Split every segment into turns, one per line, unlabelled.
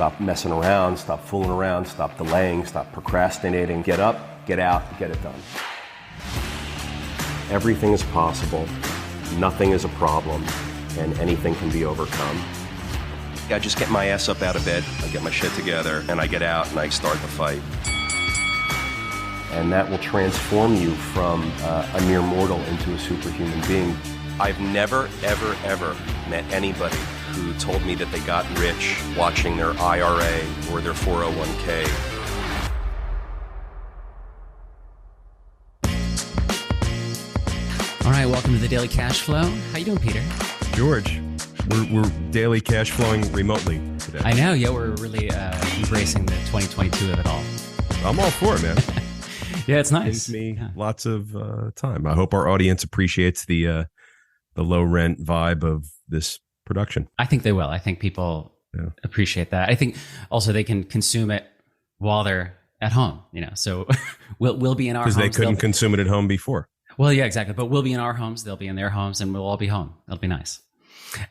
Stop messing around, stop fooling around, stop delaying, stop procrastinating. Get up, get out, get it done. Everything is possible, nothing is a problem, and anything can be overcome. I just get my ass up out of bed, I get my shit together, and I get out and I start the fight. And that will transform you from a mere mortal into a superhuman being. I've never, ever, ever met anybody who told me that they got rich watching their IRA or their 401k.
All right, welcome to the Daily Cash Flow. How you doing, Peter?
George, we're daily cash flowing remotely today.
I know, yeah, we're really embracing the 2022 of it all.
I'm all for it, man.
Yeah, it's nice.
Gives me lots of time. I hope our audience appreciates the low rent vibe of this production.
I think they will. I think people appreciate that. I think also they can consume it while they're at home, so we'll be in our homes.
Because they couldn't consume it at home before.
Well, yeah, exactly. But we'll be in our homes, they'll be in their homes, and we'll all be home. It'll be nice.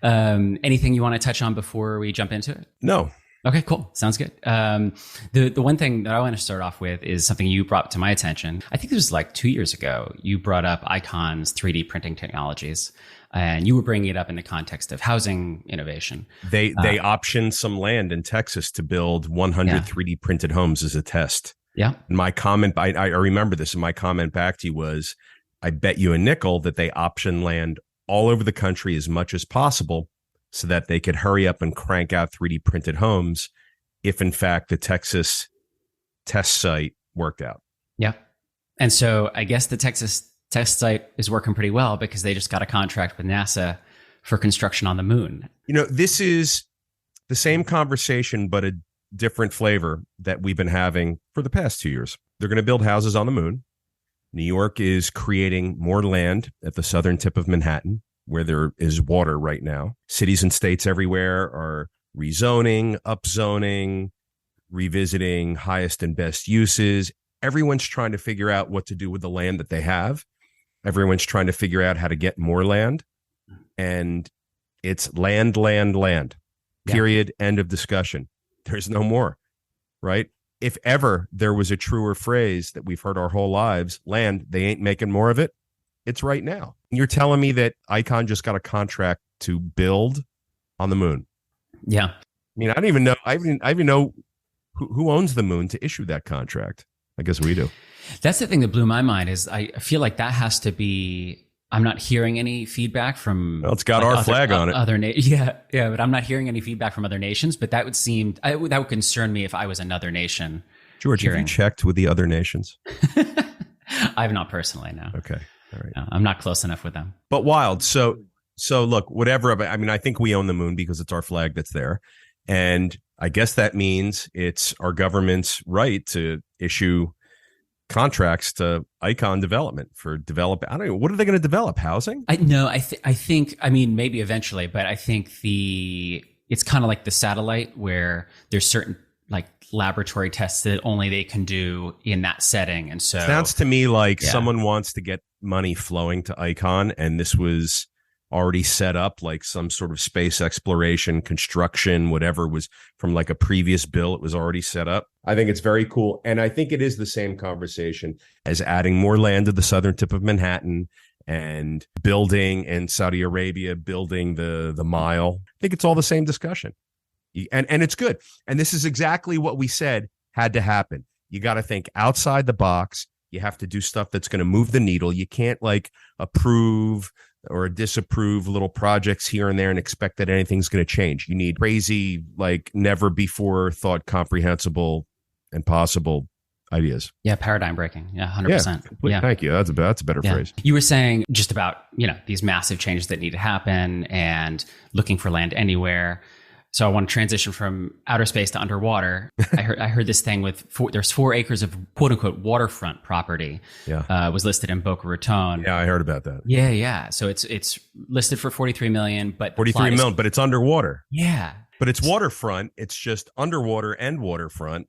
Anything you want to touch on before we jump into it?
No.
Okay, cool. Sounds good. The one thing that I want to start off with is something you brought to my attention. I think it was like 2 years ago. You brought up Icon's 3D printing technologies, and you were bringing it up in the context of housing innovation.
They optioned some land in Texas to build 100 3D printed homes as a test.
Yeah.
And my comment, I remember this, and my comment back to you was, I bet you a nickel that they option land all over the country as much as possible so that they could hurry up and crank out 3D printed homes if, in fact, the Texas test site worked out.
Yeah. And so I guess the Texas test site is working pretty well because they just got a contract with NASA for construction on the moon.
This is the same conversation, but a different flavor that we've been having for the past 2 years. They're going to build houses on the moon. New York is creating more land at the southern tip of Manhattan, where there is water right now. Cities and states everywhere are rezoning, upzoning, revisiting highest and best uses. Everyone's trying to figure out what to do with the land that they have. Everyone's trying to figure out how to get more land. And it's land, land, land. Period. End of discussion. There's no more, right? If ever there was a truer phrase that we've heard our whole lives, land, they ain't making more of it. It's right now. You're telling me that Icon just got a contract to build on the moon.
Yeah.
I mean, I don't even know. I even know who owns the moon to issue that contract. I guess we do.
That's the thing that blew my mind is I feel like that has to be, I'm not hearing any feedback from.
Well, it's got our flag on it.
Yeah, but I'm not hearing any feedback from other nations. But that would concern me if I was another nation.
George, have you checked with the other nations?
I have not personally, no.
Okay, all right.
No, I'm not close enough with them.
But wild. So look, whatever. I mean, I think we own the moon because it's our flag that's there, and I guess that means it's our government's right to issue contracts to Icon Development for I don't know. What are they going to develop? Housing?
I think, maybe eventually, but I think it's kind of like the satellite where there's certain like laboratory tests that only they can do in that setting. And so
sounds to me like someone wants to get money flowing to Icon, and this was already set up like some sort of space exploration, construction, whatever was from like a previous bill. It was already set up. I think it's very cool. And I think it is the same conversation as adding more land to the southern tip of Manhattan and building in Saudi Arabia, building the mile. I think it's all the same discussion. And it's good. And this is exactly what we said had to happen. You got to think outside the box. You have to do stuff that's going to move the needle. You can't like approve or disapprove little projects here and there and expect that anything's going to change. You need crazy, like never before thought comprehensible and possible ideas.
Yeah, paradigm breaking. Yeah, 100%.
Yeah. Thank you. That's a better phrase.
You were saying just about, these massive changes that need to happen and looking for land anywhere. So I want to transition from outer space to underwater. I heard this thing with there's 4 acres of quote unquote waterfront property. Was listed in Boca Raton.
Yeah, I heard about that.
Yeah. So it's listed for 43 million, but
43 million, but it's underwater.
Yeah,
but it's waterfront. It's just underwater and waterfront.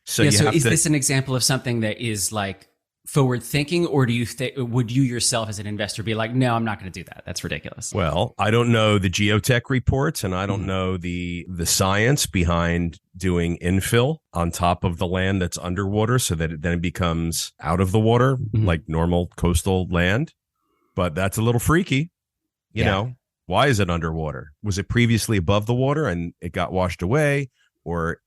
So
is this an example of something that is like forward thinking, or do you would you yourself as an investor be like, no, I'm not going to do that. That's ridiculous.
Well, I don't know the geotech reports, and I don't know the science behind doing infill on top of the land that's underwater so that it then becomes out of the water, like normal coastal land. But that's a little freaky. You know, why is it underwater? Was it previously above the water and it got washed away? Or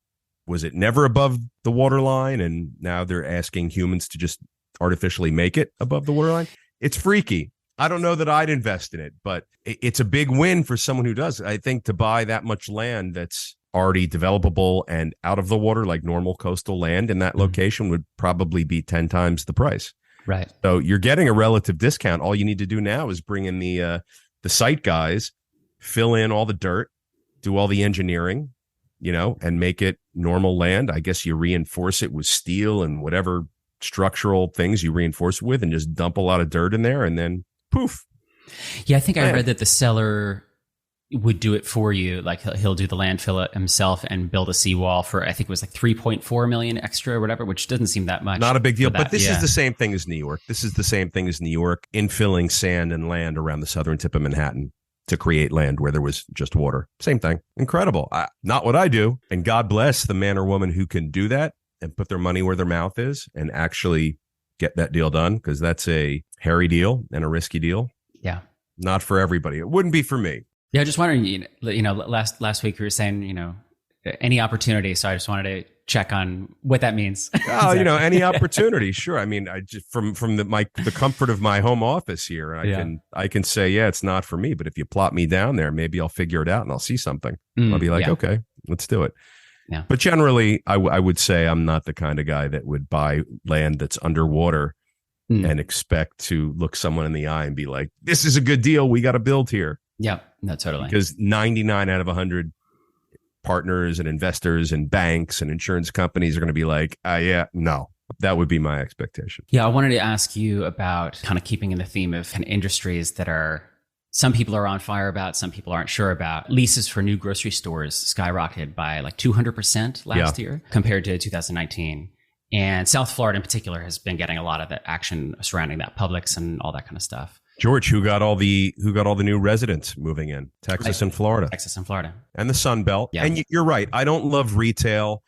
was it never above the waterline and now they're asking humans to just artificially make it above the waterline? It's freaky. I don't know that I'd invest in it, but it's a big win for someone who does. I think to buy that much land that's already developable and out of the water, like normal coastal land in that location, would probably be 10 times the price.
Right.
So you're getting a relative discount. All you need to do now is bring in the site guys, fill in all the dirt, do all the engineering, you know, and make it normal land. I guess you reinforce it with steel and whatever structural things you reinforce it with, and just dump a lot of dirt in there, and then poof.
Yeah, I think I read that the seller would do it for you. Like he'll do the landfill himself and build a seawall for, I think it was like 3.4 million extra or whatever, which doesn't seem that much.
Not a big deal. But this is the same thing as New York. This is the same thing as New York, infilling sand and land around the southern tip of Manhattan to create land where there was just water. Same thing. Incredible. Not what I do. And God bless the man or woman who can do that and put their money where their mouth is and actually get that deal done, because that's a hairy deal and a risky deal.
Yeah.
Not for everybody. It wouldn't be for me.
Yeah, just wondering, you know, last week you were saying, you know, any opportunity. So I just wanted to check on what that means.
Oh, you know, any opportunity. Sure. I mean, I just from the comfort of my home office here, I can say, yeah, it's not for me. But if you plot me down there, maybe I'll figure it out and I'll see something. I'll be like, okay, let's do it.
Yeah.
But generally, I would say I'm not the kind of guy that would buy land that's underwater and expect to look someone in the eye and be like, this is a good deal. We got to build here.
Yeah, no, totally.
Because 99 out of 100 partners and investors and banks and insurance companies are going to be like, yeah, no, that would be my expectation.
Yeah, I wanted to ask you about kind of keeping in the theme of kind of industries that are, some people are on fire about, some people aren't sure about. Leases for new grocery stores skyrocketed by like 200% last year compared to 2019. And South Florida in particular has been getting a lot of the action surrounding that, Publix and all that kind of stuff.
George, who got all the new residents moving in? Texas and Florida.
Texas and Florida.
And the Sun Belt.
Yeah.
And you're right. I don't love retail.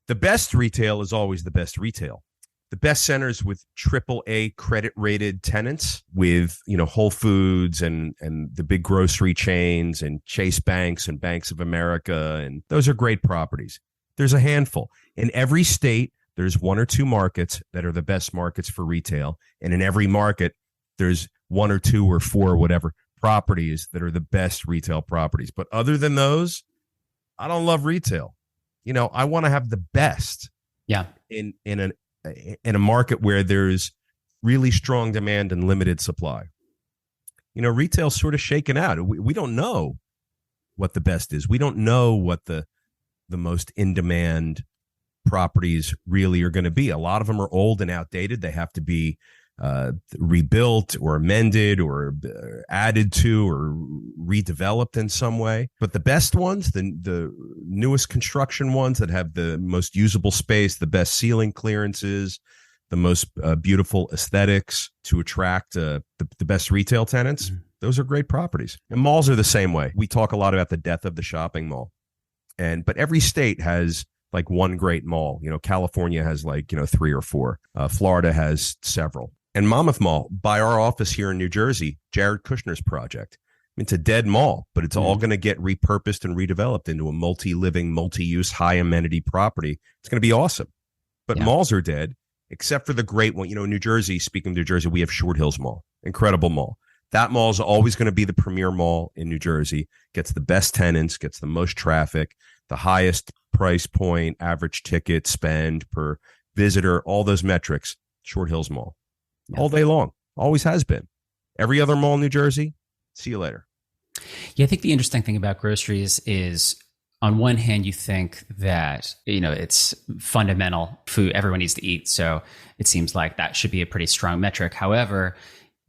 The best retail is always the best retail. The best centers with AAA credit rated tenants, with, you know, Whole Foods and the big grocery chains and Chase Banks and Banks of America. And those are great properties. There's a handful. In every state, there's one or two markets that are the best markets for retail. And in every market, there's one or two or four or whatever properties that are the best retail properties. But other than those, I don't love retail. You know, I want to have the best.
Yeah.
In a market where there's really strong demand and limited supply. You know, retail's sort of shaken out. We don't know what the best is. We don't know what the most in-demand properties really are going to be. A lot of them are old and outdated. They have to be rebuilt or amended or added to or redeveloped in some way. But the best ones, the newest construction ones that have the most usable space, the best ceiling clearances, the most beautiful aesthetics to attract the best retail tenants, those are great properties. And malls are the same way. We talk a lot about the death of the shopping mall. But every state has like one great mall. You know, California has like, you know, 3 or 4. Florida has several. And Monmouth Mall, by our office here in New Jersey, Jared Kushner's project. It's a dead mall, but it's all going to get repurposed and redeveloped into a multi-living, multi-use, high amenity property. It's going to be awesome. But malls are dead, except for the great one. You know, in New Jersey, speaking of New Jersey, we have Short Hills Mall. Incredible mall. That mall is always going to be the premier mall in New Jersey. Gets the best tenants, gets the most traffic, the highest price point, average ticket spend per visitor, all those metrics. Short Hills Mall. All day long. Always has been. Every other mall in New Jersey, see you later.
Yeah, I think the interesting thing about groceries is, on one hand, you think that, you know, it's fundamental food. Everyone needs to eat. So it seems like that should be a pretty strong metric. However,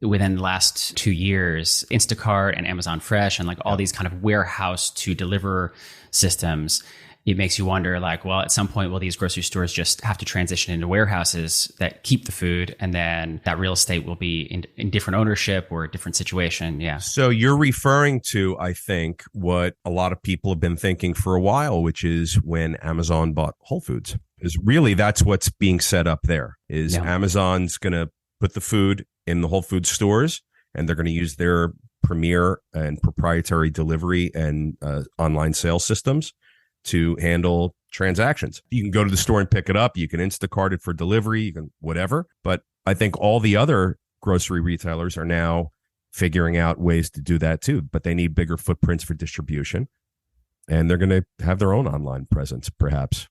within the last 2 years, Instacart and Amazon Fresh and like all these kind of warehouse to deliver systems, it makes you wonder, like, well, at some point, will these grocery stores just have to transition into warehouses that keep the food, and then that real estate will be in different ownership or a different situation? Yeah.
So you're referring to, I think, what a lot of people have been thinking for a while, which is when Amazon bought Whole Foods. Is really that's what's being set up there. Is Amazon's going to put the food in the Whole Foods stores, and they're going to use their premier and proprietary delivery and online sales systems to handle transactions. You can go to the store and pick it up. You can Instacart it for delivery. You can whatever. But I think all the other grocery retailers are now figuring out ways to do that too. But they need bigger footprints for distribution, and they're going to have their own online presence, perhaps.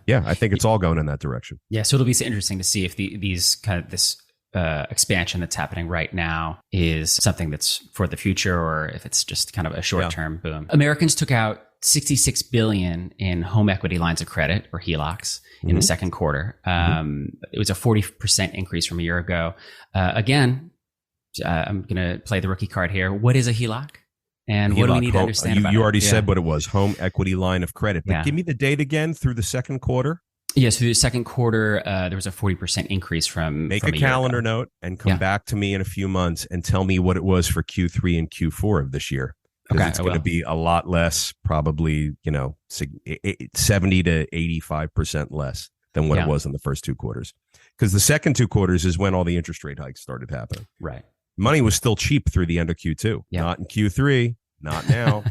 Yeah, I think it's all going in that direction.
Yeah, so it'll be interesting to see if this expansion that's happening right now is something that's for the future, or if it's just kind of a short-term boom. Americans took out $66 billion in home equity lines of credit, or HELOCs, in the second quarter. It was a 40% increase from a year ago. Again, I'm going to play the rookie card here. What is a HELOC? And what do we need to understand about it?
You already said what it was, home equity line of credit. But give me the date again through the second quarter.
Yes, through the second quarter, there was a 40% increase from
Make a calendar note and come back to me in a few months and tell me what it was for Q3 and Q4 of this year. Because it's going to be a lot less, probably, 70 to 85% less than what it was in the first two quarters. Because the second two quarters is when all the interest rate hikes started happening.
Right.
Money was still cheap through the end of Q2. Not in Q3, not now.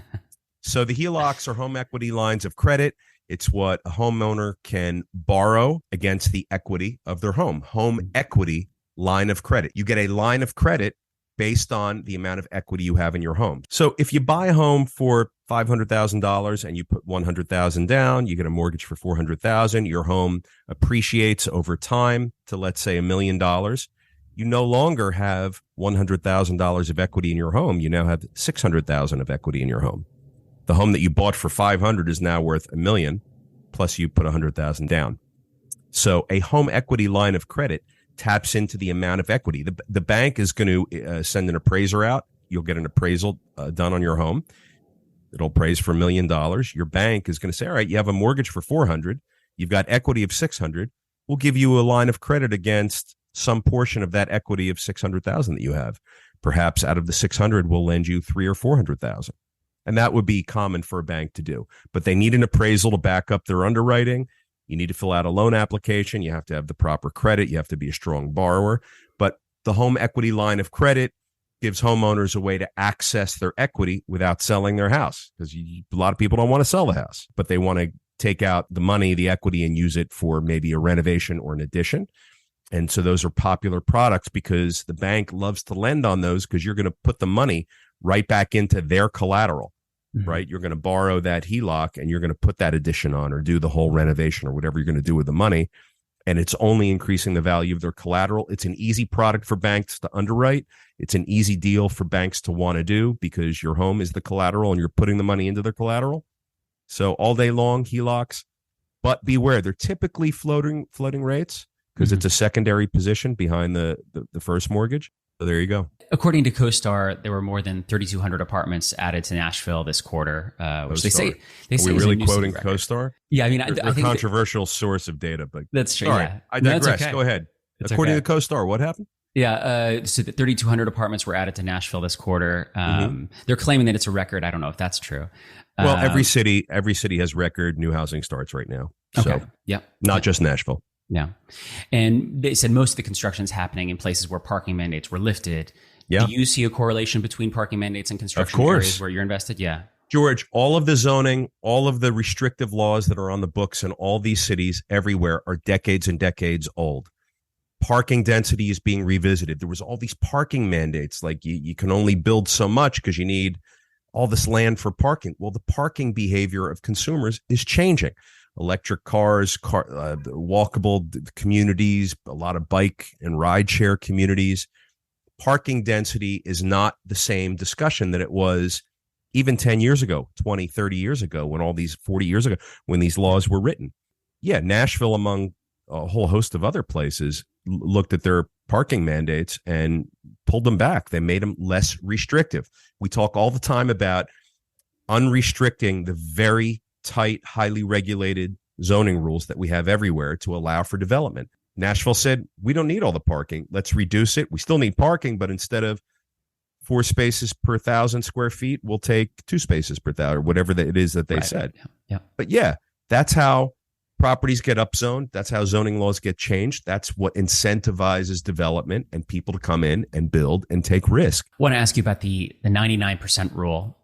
So the HELOCs are home equity lines of credit. It's what a homeowner can borrow against the equity of their home. Home equity line of credit. You get a line of credit based on the amount of equity you have in your home. So if you buy a home for $500,000 and you put $100,000 down, you get a mortgage for $400,000. Your home appreciates over time to, let's say, $1 million. You no longer have $100,000 of equity in your home. You now have $600,000 of equity in your home. The home that you bought for $500,000 is now worth $1 million, plus you put $100,000 down. So a home equity line of credit taps into the amount of equity. The bank is going to send an appraiser out. You'll get an appraisal done on your home. It'll appraise for $1 million. Your bank is going to say, all right, you have a mortgage for $400,000. You've got equity of $600,000. We'll give you a line of credit against some portion of that equity of $600,000 that you have. Perhaps out of the $600,000, we'll lend you $300,000 or $400,000. And that would be common for a bank to do. But they need an appraisal to back up their underwriting. You need to fill out a loan application. You have to have the proper credit. You have to be a strong borrower. But the home equity line of credit gives homeowners a way to access their equity without selling their house. Because a lot of people don't want to sell the house, but they want to take out the money, the equity, and use it for maybe a renovation or an addition. And so those are popular products because the bank loves to lend on those because you're going to put the money right back into their collateral, right? You're going to borrow that HELOC and you're going to put that addition on or do the whole renovation or whatever you're going to do with the money. And it's only increasing the value of their collateral. It's an easy product for banks to underwrite. It's an easy deal for banks to want to do because your home is the collateral and you're putting the money into their collateral. So all day long, HELOCs, but beware, they're typically floating rates because it's a secondary position behind the first mortgage. So there you go.
According to CoStar, there were more than 3,200 apartments added to Nashville this quarter, which they say
are we really quoting CoStar?
Yeah, I mean,
they're
I think
a controversial source of data, but
that's true.
Sorry,
yeah.
I digress.
Okay.
Go ahead.
It's
According to CoStar, what happened?
Yeah, so the 3,200 apartments were added to Nashville this quarter. They're claiming that it's a record. I don't know if that's true.
Well, every city has record new housing starts right now.
Okay.
So, not just Nashville.
Yeah. And they said most of the construction is happening in places where parking mandates were lifted.
Yeah.
Do you see a correlation between parking mandates and construction
Of course.
areas where you're invested? Yeah.
George, all of the zoning, all of the restrictive laws that are on the books in all these cities everywhere are decades and decades old. Parking density is being revisited. There was all these parking mandates, like you can only build so much because you need all this land for parking. Well, the parking behavior of consumers is changing. Electric cars, walkable communities, a lot of bike and ride share communities. Parking density is not the same discussion that it was even 10 years ago, 20, 30 years ago, 40 years ago, when these laws were written. Yeah, Nashville, among a whole host of other places, looked at their parking mandates and pulled them back. They made them less restrictive. We talk all the time about unrestricting the very tight, highly regulated zoning rules that we have everywhere to allow for development. Nashville said, we don't need all the parking. Let's reduce it. We still need parking, but instead of 4 spaces per 1,000 square feet, we'll take 2 spaces per 1,000, or whatever it is that they said.
Yeah.
But yeah, that's how properties get upzoned. That's how zoning laws get changed. That's what incentivizes development and people to come in and build and take risk.
I want to ask you about the 99% rule.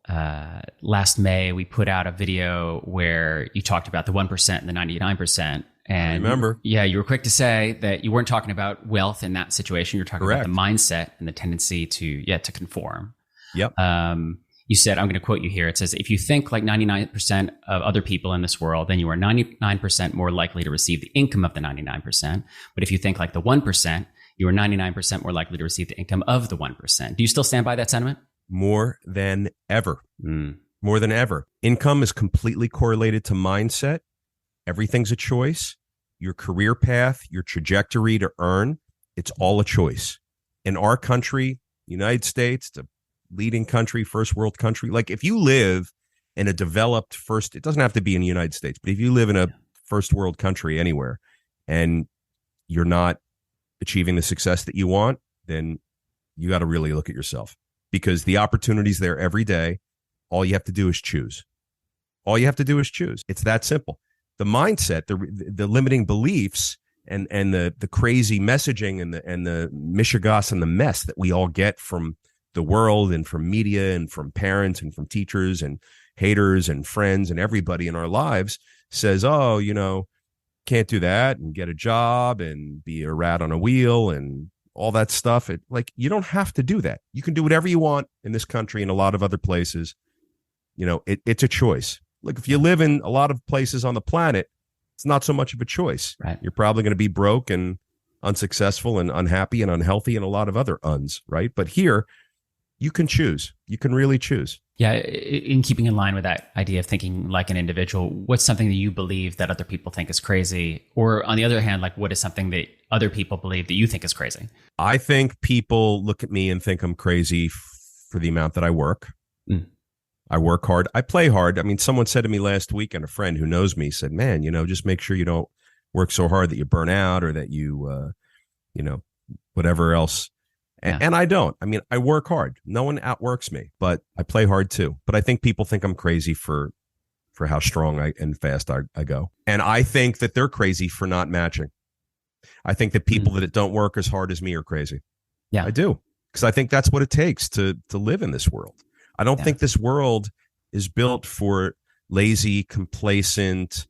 Last May, we put out a video where you talked about the 1% and the 99%. And
I remember.
You were quick to say that you weren't talking about wealth in that situation. You're talking
Correct.
about the mindset and the tendency to conform.
Yep.
You said, I'm going to quote you here. It says, if you think like 99% of other people in this world, then you are 99% more likely to receive the income of the 99%. But if you think like the 1%, you are 99% more likely to receive the income of the 1%. Do you still stand by that sentiment?
More than ever. More than ever. Income is completely correlated to mindset. Everything's a choice. Your career path, your trajectory to earn, it's all a choice. In our country, United States, the leading country, first world country, like if you live in a developed it doesn't have to be in the United States, but if you live in a first world country anywhere and you're not achieving the success that you want, then you got to really look at yourself, because the opportunity's there every day. All you have to do is choose. All you have to do is choose. It's that simple. The mindset, the limiting beliefs, and the crazy messaging and the mishigas and the mess that we all get from the world and from media and from parents and from teachers and haters and friends and everybody in our lives says, oh, can't do that and get a job and be a rat on a wheel and all that stuff. You don't have to do that. You can do whatever you want in this country and a lot of other places. It's a choice. Look, if you live in a lot of places on the planet, it's not so much of a choice.
Right.
You're probably going to be broke and unsuccessful and unhappy and unhealthy and a lot of other uns, right? But here, you can choose. You can really choose.
Yeah, in keeping in line with that idea of thinking like an individual, what's something that you believe that other people think is crazy? Or on the other hand, like what is something that other people believe that you think is crazy?
I think people look at me and think I'm crazy for the amount that I work. I work hard. I play hard. I mean, someone said to me last week, and a friend who knows me said, man, just make sure you don't work so hard that you burn out or that you, whatever else. And I don't. I mean, I work hard. No one outworks me, but I play hard too. But I think people think I'm crazy for how strong and fast I go. And I think that they're crazy for not matching. I think that people that don't work as hard as me are crazy.
Yeah,
I do. Because I think that's what it takes to live in this world. I don't think this world is built for lazy, complacent,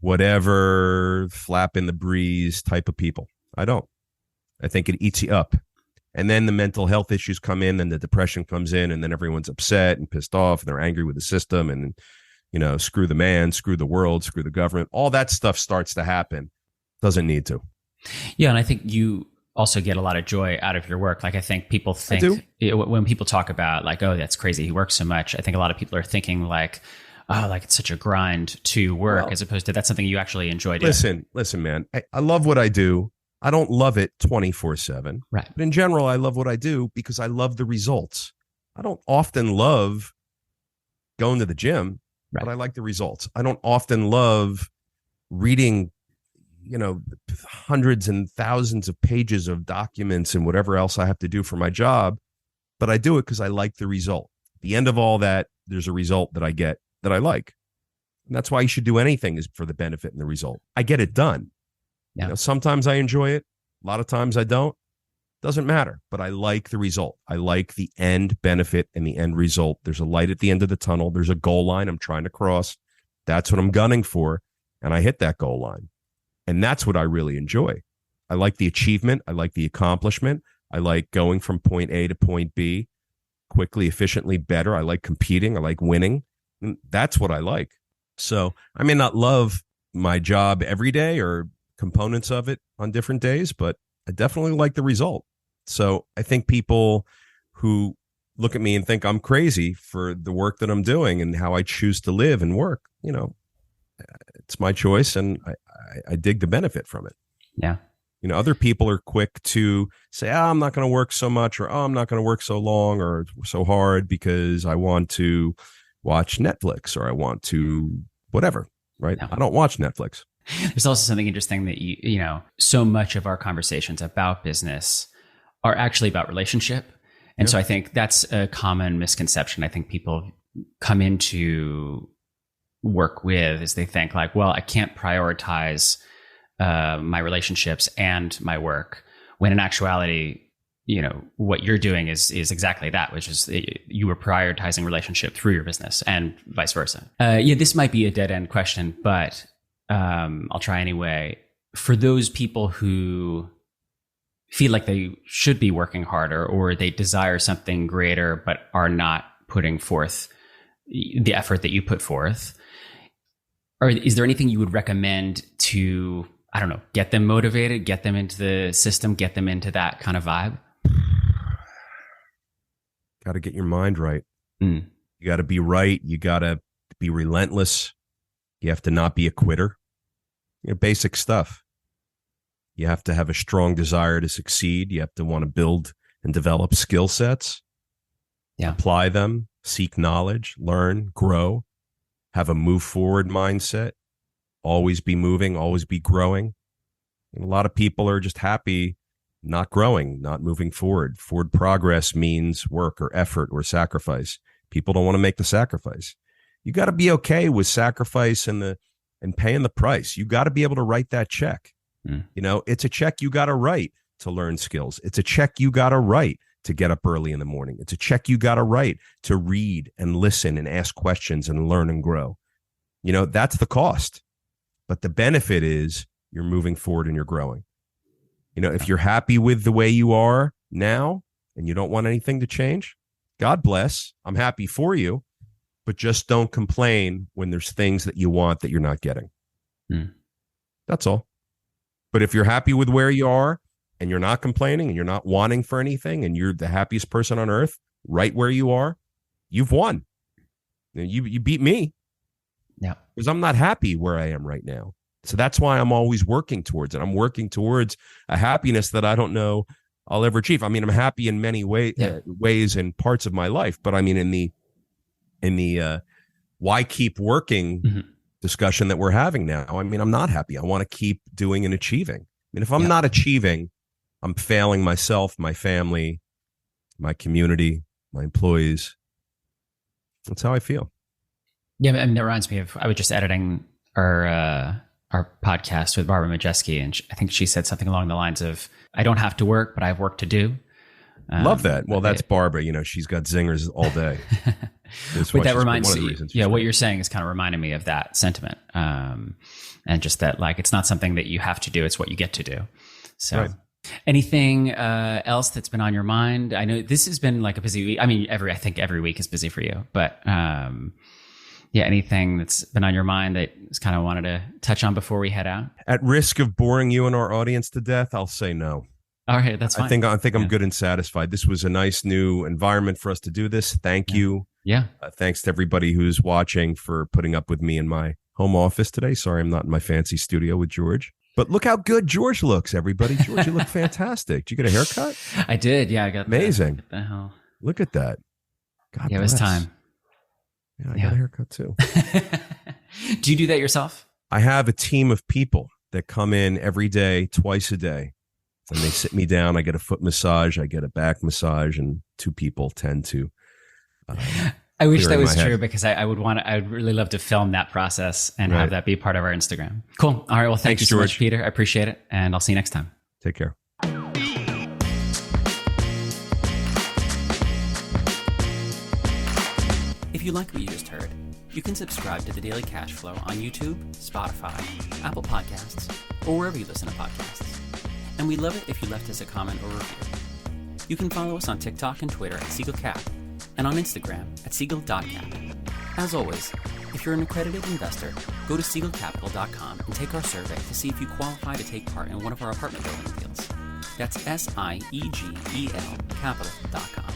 whatever, flap in the breeze type of people. I don't. I think it eats you up. And then the mental health issues come in and the depression comes in and then everyone's upset and pissed off and they're angry with the system and, screw the man, screw the world, screw the government. All that stuff starts to happen. Doesn't need to.
Yeah. And I think you also get a lot of joy out of your work. Like I think people think when people talk about like, oh, that's crazy, he works so much. I think a lot of people are thinking like, oh, like it's such a grind to work, as opposed to that's something you actually enjoy doing.
Listen, man, I love what I do. I don't love it 24/7.
Right.
But in general, I love what I do because I love the results. I don't often love going to the gym, but I like the results. I don't often love reading, hundreds and thousands of pages of documents and whatever else I have to do for my job, but I do it because I like the result. At the end of all that, there's a result that I get that I like. And that's why you should do anything is for the benefit and the result. I get it done.
Yeah.
Sometimes I enjoy it. A lot of times I don't. Doesn't matter. But I like the result. I like the end benefit and the end result. There's a light at the end of the tunnel. There's a goal line I'm trying to cross. That's what I'm gunning for. And I hit that goal line. And that's what I really enjoy. I like the achievement. I like the accomplishment. I like going from point A to point B quickly, efficiently, better. I like competing. I like winning. And that's what I like. So I may not love my job every day or components of it on different days, but I definitely like the result. So I think people who look at me and think I'm crazy for the work that I'm doing and how I choose to live and work, it's my choice and I dig the benefit from it.
Yeah.
Other people are quick to say, I'm not going to work so much or I'm not going to work so long or so hard because I want to watch Netflix or I want to whatever, right?
Yeah.
I don't watch Netflix.
There's also something interesting that you know, so much of our conversations about business are actually about relationship. And so I think that's a common misconception I think people come into work with, is they think like, well, I can't prioritize my relationships and my work, when in actuality, you know, what you're doing is exactly that, which is you are prioritizing relationship through your business and vice versa. Yeah, this might be a dead end question, but I'll try anyway. For those people who feel like they should be working harder, or they desire something greater but are not putting forth the effort that you put forth, or is there anything you would recommend to, I don't know, get them motivated, get them into the system, get them into that kind of vibe?
Got to get your mind right.
You
got to be right. You got to be relentless. You have to not be a quitter. You know, basic stuff. You have to have a strong desire to succeed. You have to want to build and develop skill sets.
Yeah.
Apply them, seek knowledge, learn, grow, have a move forward mindset, always be moving, always be growing. And a lot of people are just happy not growing, not moving forward. Forward progress means work or effort or sacrifice. People don't want to make the sacrifice. You got to be okay with sacrifice and paying the price. You got to be able to write that check. You know, it's a check you got to write to learn skills. It's a check you got to write to get up early in the morning. It's a check you got to write to read and listen and ask questions and learn and grow. You know, that's the cost. But the benefit is you're moving forward and you're growing. You know, if you're happy with the way you are now and you don't want anything to change, God bless. I'm happy for you. But just don't complain when there's things that you want that you're not getting. That's all. But if you're happy with where you are and you're not complaining and you're not wanting for anything and you're the happiest person on earth right where you are, you've won. You beat me.
Yeah.
Because I'm not happy where I am right now. So that's why I'm always working towards it. I'm working towards a happiness that I don't know I'll ever achieve. I mean, I'm happy in many ways and parts of my life, but I mean, in the why keep working discussion that we're having now, I mean, I'm not happy. I want to keep doing and achieving. I mean, if I'm not achieving, I'm failing myself, my family, my community, my employees. That's how I feel.
Yeah, and that reminds me of, I was just editing our podcast with Barbara Majeski, and I think she said something along the lines of, I don't have to work, but I have work to do.
Love that. Well, that's Barbara. You know, she's got zingers all day.
But that reminds me, what you're saying is kind of reminding me of that sentiment. And just that, like, it's not something that you have to do, it's what you get to do. So anything else that's been on your mind? I know this has been like a busy week. I mean, I think every week is busy for you, but anything that's been on your mind that just kind of wanted to touch on before we head out? At
risk of boring you and our audience to death, I'll say no.
All right, that's fine.
I think I'm good and satisfied. This was a nice new environment for us to do this. Thank you.
Yeah.
Thanks to everybody who's watching for putting up with me in my home office today. Sorry, I'm not in my fancy studio with George. But look how good George looks, everybody. George, you look fantastic. Did you get a haircut?
I did. Yeah, I got
amazing.
What the hell?
Look at that. God
bless. It was time.
Yeah, I got a haircut too.
Do you do that yourself?
I have a team of people that come in every day, twice a day. And they sit me down. I get a foot massage. I get a back massage. And 2 people tend to.
I wish that was true, because I would really love to film that process and have that be part of our Instagram. Cool. All right. Well, thanks you so much, Peter. I appreciate it. And I'll see you next time.
Take care.
If you like what you just heard, you can subscribe to The Daily Cash Flow on YouTube, Spotify, Apple Podcasts, or wherever you listen to podcasts. And we'd love it if you left us a comment or review. You can follow us on TikTok and Twitter at Siegel Cap, and on Instagram at Siegel.cap. As always, if you're an accredited investor, go to SiegelCapital.com and take our survey to see if you qualify to take part in one of our apartment building deals. That's SIEGEL Capital.com.